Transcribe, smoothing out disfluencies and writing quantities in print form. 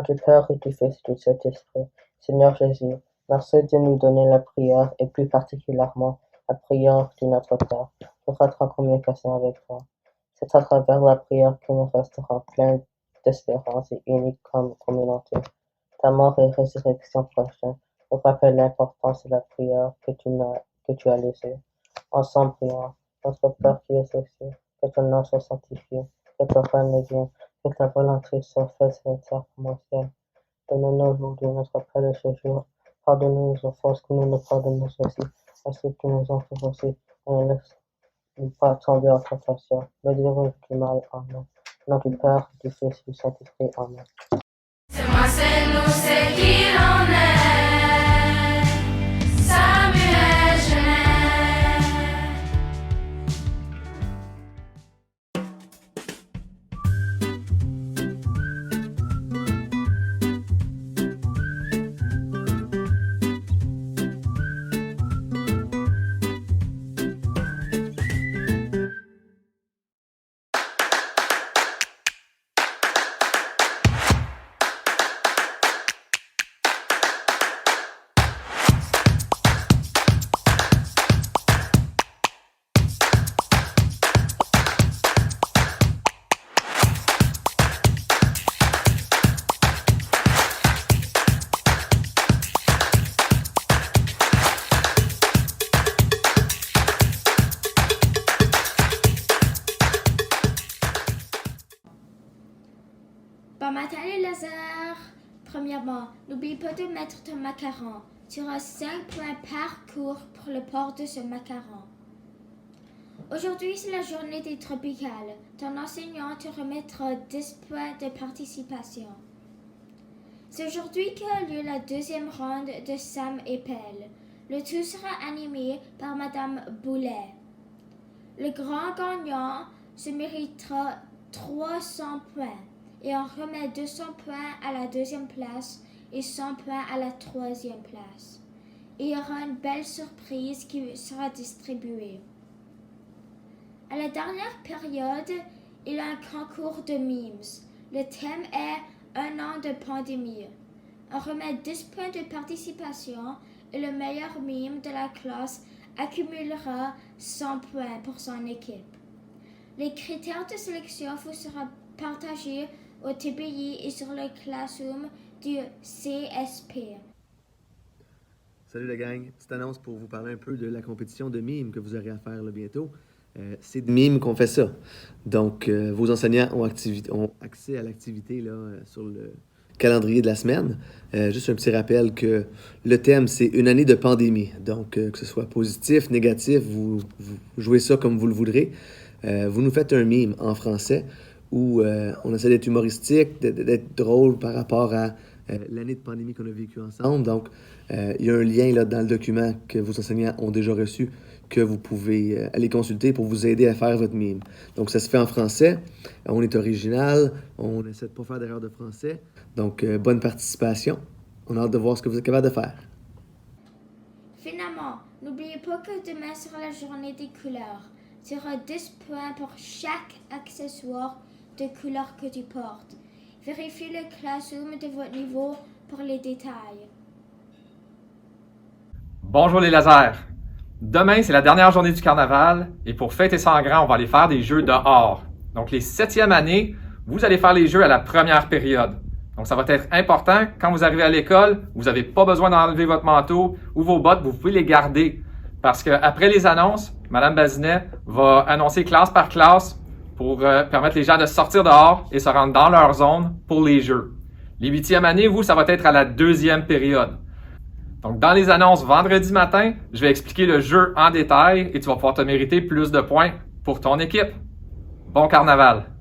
du Père et du Fils et du Saint-Esprit. Seigneur Jésus, merci de nous donner la prière et plus particulièrement la prière de notre Père pour être en communication avec toi. C'est à travers la prière que nous resterons pleins d'espérance et unis comme communauté. Ta mort et résurrection prochaine nous rappellent l'importance de la prière que tu as laissée. Ensemble prions. Notre Père qui es aux cieux, que ton nom soit sanctifié, que ton règne vienne, que ta volonté soit faite sur la terre comme au ciel. Donne-nous aujourd'hui notre pain de ce jour. Pardonne-nous nos offenses que nous nous pardonnons aussi à ceux qui nous ont fait aussi. Et ne laisse pas tomber en tentation, mais délivre-nous du mal. Amen. Au nom du Père, du Fils et du Saint-Esprit. Amen. C'est moi, c'est nous, c'est qui l'on est. Samuel Genès. Bon matin les lasers! Premièrement, n'oublie pas de mettre ton macaron. Tu auras 5 points par cours pour le port de ce macaron. Aujourd'hui, c'est la journée des tropicales. Ton enseignant te remettra 10 points de participation. C'est aujourd'hui qu'a lieu la deuxième ronde de Sam et Pelle. Le tout sera animé par Madame Boulet. Le grand gagnant se méritera 300 points. Et on remet 200 points à la deuxième place et 100 points à la troisième place. Et il y aura une belle surprise qui sera distribuée. À la dernière période, il y a un concours de memes. Le thème est « Un an de pandémie ». On remet 10 points de participation et le meilleur meme de la classe accumulera 100 points pour son équipe. Les critères de sélection vous seront partagés au TPI et sur le Classroom du CSP. Salut la gang, petite annonce pour vous parler un peu de la compétition de mimes que vous aurez à faire là, bientôt. C'est de mimes qu'on fait ça. Donc, vos enseignants ont accès à l'activité là, sur le calendrier de la semaine. Juste un petit rappel que le thème, c'est une année de pandémie. Donc, que ce soit positif, négatif, vous jouez ça comme vous le voudrez. Vous nous faites un mime en français où on essaie d'être humoristique, d'être drôle par rapport à l'année de pandémie qu'on a vécue ensemble. Donc, il y a un lien là, dans le document que vos enseignants ont déjà reçu que vous pouvez aller consulter pour vous aider à faire votre mime. Donc, ça se fait en français. On est original. On essaie de ne pas faire d'erreur de français. Donc, bonne participation. On a hâte de voir ce que vous êtes capable de faire. Finalement, n'oubliez pas que demain sera la journée des couleurs. Tu auras 10 points pour chaque accessoire de couleur que tu portes. Vérifiez le classroom de votre niveau pour les détails. Bonjour les lasers! Demain, c'est la dernière journée du carnaval et pour fêter ça en grand, on va aller faire des jeux dehors. Donc les 7e années, vous allez faire les jeux à la première période. Donc ça va être important, quand vous arrivez à l'école, vous n'avez pas besoin d'enlever votre manteau ou vos bottes, vous pouvez les garder. Parce qu'après les annonces, Mme Bazinet va annoncer classe par classe pour permettre les gens de sortir dehors et se rendre dans leur zone pour les jeux. Les 8e années, vous, ça va être à la 2e période. Donc, dans les annonces vendredi matin, je vais expliquer le jeu en détail et tu vas pouvoir te mériter plus de points pour ton équipe. Bon carnaval!